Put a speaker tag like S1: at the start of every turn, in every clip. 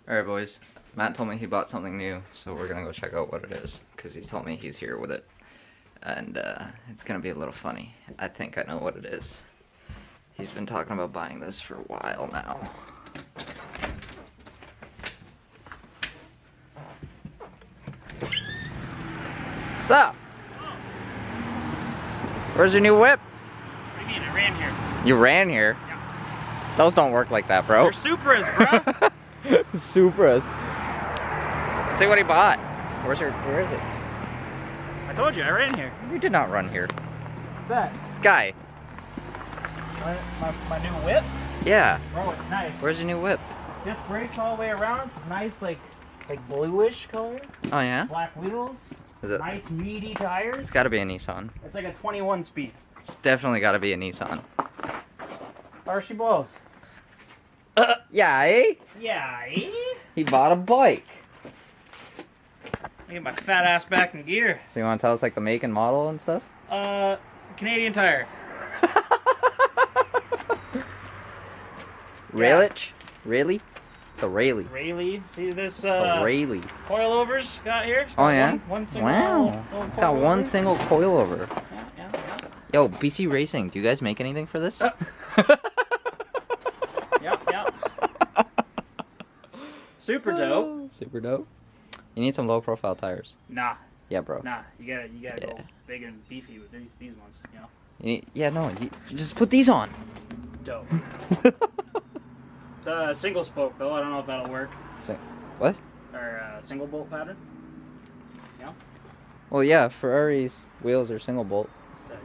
S1: Alright, boys. Matt told me he bought something new, so we're gonna go check out what it is, because he's told me he's here with it. And it's gonna be a little funny. I think I know what it is. He's been talking about buying this for a while now. What's up? Where's your new whip?
S2: What do you mean? I ran here.
S1: You ran here?
S2: Yeah.
S1: Those don't work like that, bro.
S2: They're Supras, bro.
S1: Supras. Let's see what he bought. Where is it?
S2: I told you, I ran here.
S1: You did not run here.
S2: That.
S1: Guy.
S2: My new whip?
S1: Yeah.
S2: Bro, it's nice.
S1: Where's your new whip?
S2: This brakes all the way around. It's nice, like bluish color.
S1: Oh yeah?
S2: Black wheels.
S1: Is it?
S2: Nice meaty tires.
S1: It's gotta be a Nissan.
S2: It's like a 21 speed.
S1: It's definitely gotta be a Nissan.
S2: There she blows.
S1: Yeah, eh?
S2: Yeah, eh?
S1: He bought a bike.
S2: Get my fat ass back in gear.
S1: So you wanna tell us like the make and model and stuff?
S2: Canadian Tire.
S1: Raylich? Really? It's a Rayleigh.
S2: Rayleigh. See this
S1: It's a Rayleigh.
S2: coilovers got here? It's got
S1: Oh yeah?
S2: One single
S1: Wow.
S2: little
S1: It's got one
S2: coilover.
S1: single coilover.
S2: Yeah.
S1: Yo, BC Racing, do you guys make anything for this?
S2: Yep. Super dope.
S1: Super dope. You need some low profile tires.
S2: Nah,
S1: Yeah, bro.
S2: you gotta
S1: Yeah.
S2: go big and beefy with these ones, you know.
S1: Yeah, no, you just put these on.
S2: Dope. It's a single spoke though, I don't know if that'll work.
S1: What?
S2: Or single bolt pattern. Yeah.
S1: Well, yeah, Ferrari's wheels are single bolt.
S2: Sick.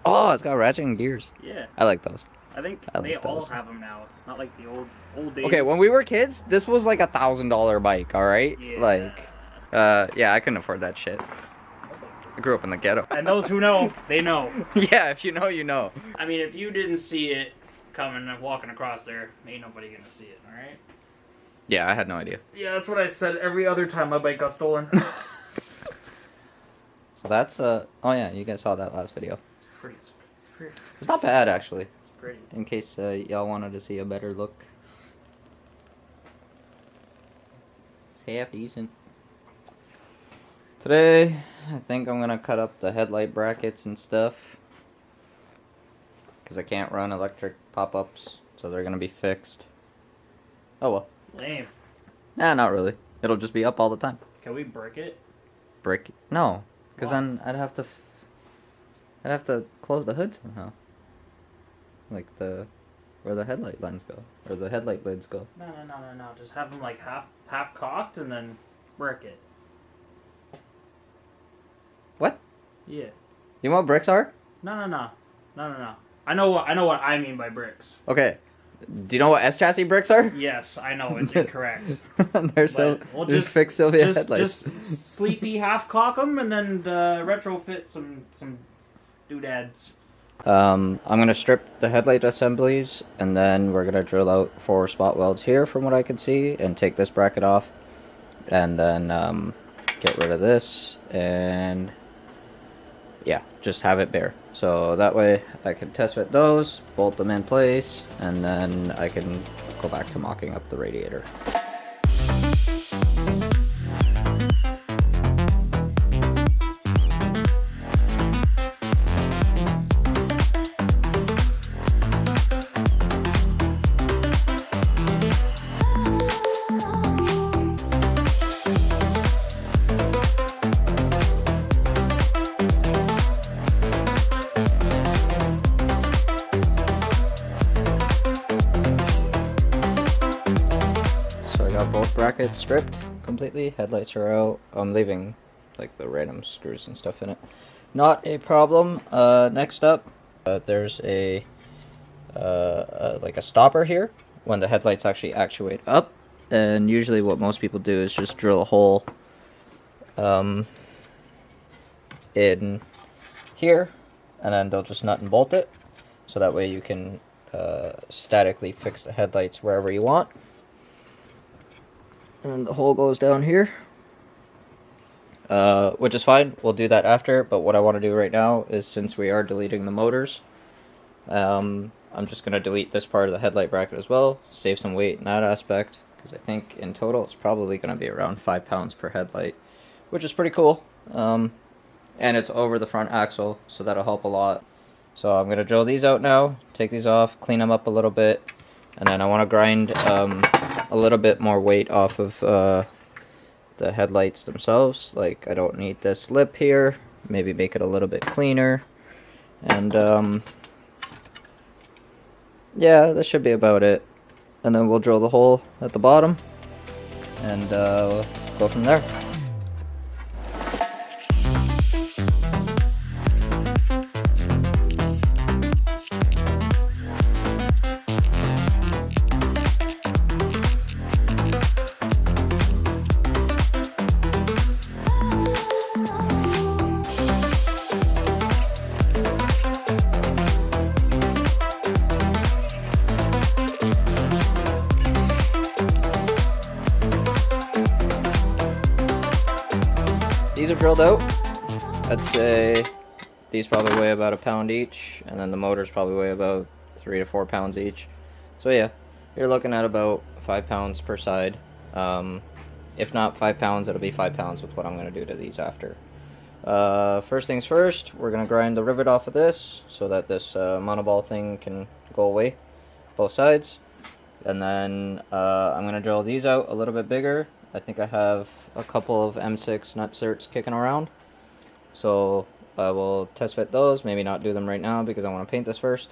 S1: Oh, it's got ratcheting gears.
S2: Yeah.
S1: I like those.
S2: I think
S1: I
S2: they
S1: like
S2: all
S1: those.
S2: have them now. Not like the old days.
S1: Okay, when we were kids, this was like $1,000 bike, alright?
S2: Yeah.
S1: Like, yeah, I couldn't afford that shit. I grew up in the ghetto.
S2: And those who know, they know.
S1: Yeah, if you know, you know.
S2: I mean, if you didn't see it coming and walking across there, ain't nobody gonna see it, alright?
S1: Yeah, I had no idea.
S2: Yeah, that's what I said every other time my bike got stolen.
S1: So that's, oh yeah, you guys saw that last video.
S2: Pretty.
S1: It's not bad, actually.
S2: It's pretty.
S1: In case y'all wanted to see a better look. It's half decent. Today, I think I'm gonna cut up the headlight brackets and stuff. Because I can't run electric pop-ups, so they're gonna be fixed. Oh well.
S2: Lame.
S1: Nah, not really. It'll just be up all the time.
S2: Can we brick it?
S1: Brick? No. Because
S2: Why?
S1: then I'd have to close the hood somehow. Like where the headlight lens go. Or the headlight lids go.
S2: No. Just have them like half cocked and then brick it.
S1: What?
S2: Yeah.
S1: You know what bricks are?
S2: No. I know what I mean by bricks.
S1: Okay. Do you know what S-chassis bricks are?
S2: Yes, I know it's incorrect.
S1: They're so
S2: We'll
S1: just fix Sylvia headlights.
S2: Just sleepy half cock them and then retrofit some doodads.
S1: I'm gonna strip the headlight assemblies and then we're gonna drill out 4 spot welds here from what I can see and take this bracket off and then get rid of this and yeah, just have it bare. So that way I can test fit those, bolt them in place, and then I can go back to mocking up the radiator. Brackets stripped completely, headlights are out. I'm leaving like the random screws and stuff in it. Not a problem. Next up, there's a like a stopper here when the headlights actually actuate up, and usually what most people do is just drill a hole in here, and then they'll just nut and bolt it, so that way you can statically fix the headlights wherever you want. And then the hole goes down here, which is fine. We'll do that after, but what I want to do right now is, since we are deleting the motors, I'm just going to delete this part of the headlight bracket as well, save some weight in that aspect, because I think in total it's probably going to be around 5 pounds per headlight, which is pretty cool. And it's over the front axle, so that'll help a lot. So I'm going to drill these out now, take these off, clean them up a little bit, and then I want to grind a little bit more weight off of the headlights themselves. Like, I don't need this lip here, maybe make it a little bit cleaner, and yeah, that should be about it. And then we'll drill the hole at the bottom and go from there. These are drilled out. I'd say these probably weigh about a pound each, and then the motors probably weigh about 3 to 4 pounds each. So yeah, you're looking at about 5 pounds per side. If not 5 pounds, it'll be 5 pounds with what I'm going to do to these after. First things first, we're going to grind the rivet off of this so that this monoball thing can go away, both sides. And then I'm going to drill these out a little bit bigger. I think I have a couple of M6 nut certs kicking around, so I will test fit those, maybe not do them right now because I want to paint this first.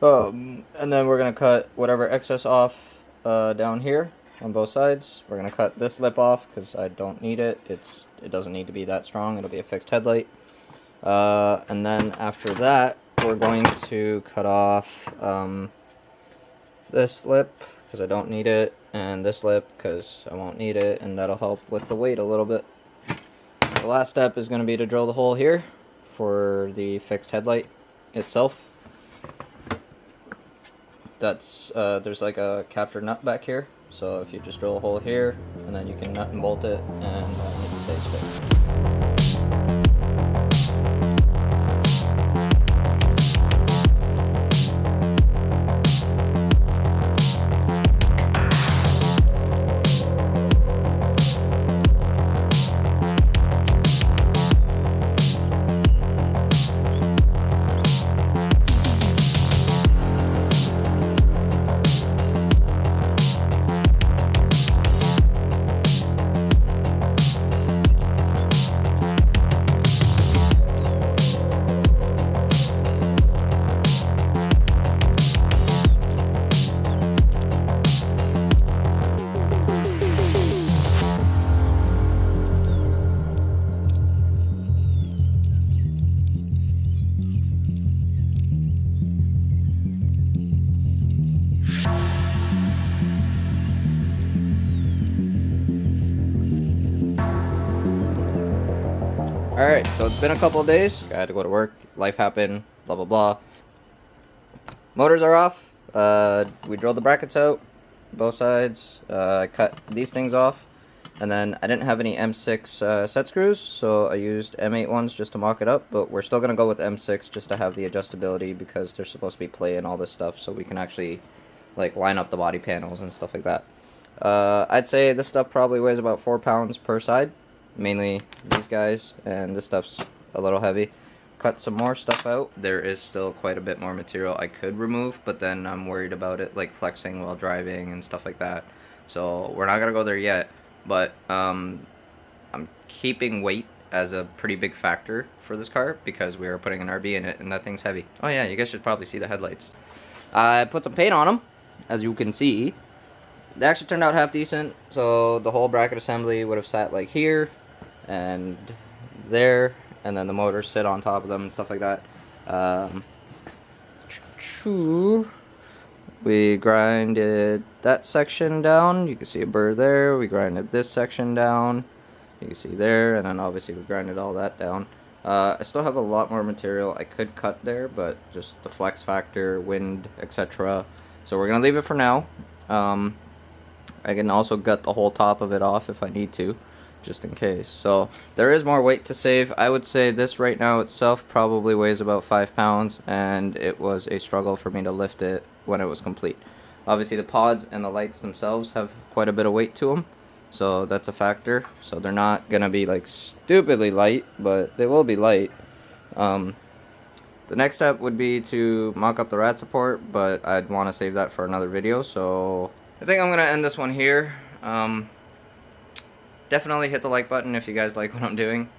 S1: And then we're going to cut whatever excess off down here on both sides. We're going to cut this lip off because I don't need it. It doesn't need to be that strong. It'll be a fixed headlight. And then after that, we're going to cut off this lip because I don't need it, and this lip because I won't need it, and that'll help with the weight a little bit. The last step is going to be to drill the hole here for the fixed headlight itself. That's there's like a capture nut back here, so if you just drill a hole here, and then you can nut and bolt it, and it stays fixed. Alright, so it's been a couple of days. I had to go to work, life happened, blah blah blah. Motors are off. We drilled the brackets out, both sides. I cut these things off. And then I didn't have any M6 set screws, so I used M8 ones just to mock it up. But we're still going to go with M6 just to have the adjustability because they're supposed to be play and all this stuff, so we can actually like line up the body panels and stuff like that. I'd say this stuff probably weighs about 4 pounds per side. Mainly these guys, and this stuff's a little heavy. Cut some more stuff out. There is still quite a bit more material I could remove, but then I'm worried about it like flexing while driving and stuff like that. So we're not gonna go there yet, but I'm keeping weight as a pretty big factor for this car because we are putting an RB in it and that thing's heavy. Oh yeah, you guys should probably see the headlights. I put some paint on them, as you can see. They actually turned out half decent, so the whole bracket assembly would have sat like here and there, and then the motors sit on top of them and stuff like that. We grinded that section down. You can see a burr there. We grinded this section down. You can see there, and then obviously we grinded all that down. I still have a lot more material I could cut there, but just the flex factor, wind, etc. So we're gonna leave it for now. I can also gut the whole top of it off if I need to, just in case. So there is more weight to save. I would say this right now itself probably weighs about 5 pounds, and it was a struggle for me to lift it when it was complete. Obviously the pods and the lights themselves have quite a bit of weight to them, so that's a factor. So they're not gonna be like stupidly light, but they will be light. The next step would be to mock up the rat support, but I'd want to save that for another video, so I think I'm gonna end this one here. Definitely hit the like button if you guys like what I'm doing.